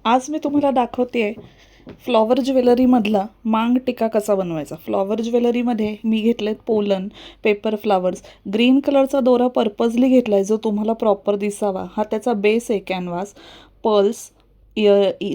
आज मी तुम्हाला दाखवते फ्लॉवर ज्वेलरीमधला मांग टिक्का कसा बनवायचा. फ्लॉवर ज्वेलरीमध्ये मी घेतलेत पोलन, पेपर फ्लावर्स, ग्रीन कलरचा दोरा पर्पजली घेतला आहे जो तुम्हाला प्रॉपर दिसावा. हा त्याचा बेस आहे. कॅनव्हास, पर्ल्स,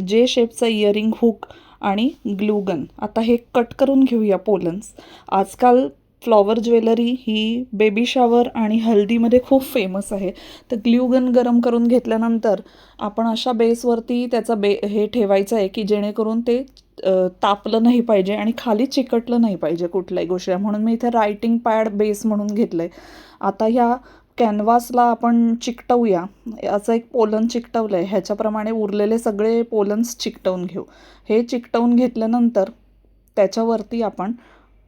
जे शेपचा इयरिंग हुक आणि ग्लूगन. आता हे कट करून घेऊया पोलन्स. आजकाल फ्लॉवर ज्वेलरी ही बेबी शॉवर आणि हल्दीमध्ये खूप फेमस आहे. तर ग्लूगन गरम करून घेतल्यानंतर आपण अशा बेसवरती त्याचा हे ठेवायचं आहे की जेणेकरून ते तापलं नाही पाहिजे आणि खाली चिकटलं नाही पाहिजे कुठल्याही गोष्टी. म्हणून मी इथे रायटिंग पॅड बेस म्हणून घेतलं आहे. आता ह्या कॅनव्हासला आपण चिकटवूया. असं एक पोलन चिकटवलं आहे. ह्याच्याप्रमाणे उरलेले सगळे पोलन्स चिकटवून घेऊ. हे चिकटवून घेतल्यानंतर त्याच्यावरती आपण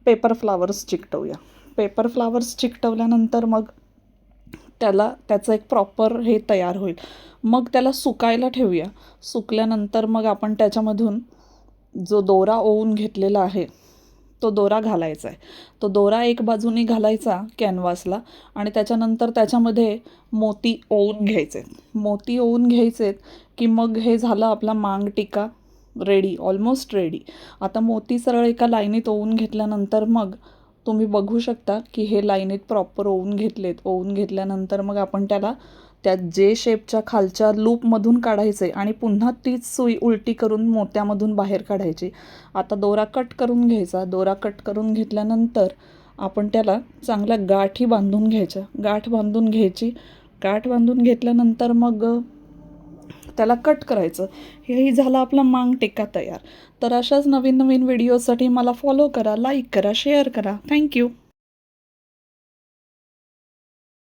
पेपर फ्लावर्स चिकटवूया. पेपर फ्लावर्स चिकटवल्यानंतर मग त्याचं एक प्रॉपर हे तयार होईल. मग त्याला सुकायला ठेवूया. सुकल्यानंतर मग आपण त्याच्यामधून जो दोरा ओवून घेतलेला आहे तो दोरा घालायचा आहे. तो दोरा एक बाजूनी घालायचा कॅनव्हासला आणि त्याच्यानंतर त्याच्यामध्ये मोती ओवून घ्यायचे. मोती ओवून घ्यायचेत की मग हे झालं आपला मांग टिक्का रेडी, ऑलमोस्ट रेडी. आता मोती सरळ एका लाईनीत ओवून घेतल्यानंतर मग तुम्ही बघू शकता की हे लाईनीत प्रॉपर ओवून घेतलेत. ओवून घेतल्यानंतर मग आपण त्याला त्या जे शेपच्या खालच्या लूपमधून काढायचे आणि पुन्हा तीच सुई उलटी करून मोत्यामधून बाहेर काढायची. आता दोरा कट करून घ्यायचा. दोरा कट करून घेतल्यानंतर आपण त्याला चांगल्या गाठी बांधून घ्यायच्या. गाठ बांधून घ्यायची. गाठ बांधून घेतल्यानंतर मग त्याला कट करायचं. हेही झालं आपला मांग टिक्का तयार. तर अशाच नवीन नवीन व्हिडिओसाठी मला फॉलो करा, लाईक करा, शेअर करा. थँक्यू.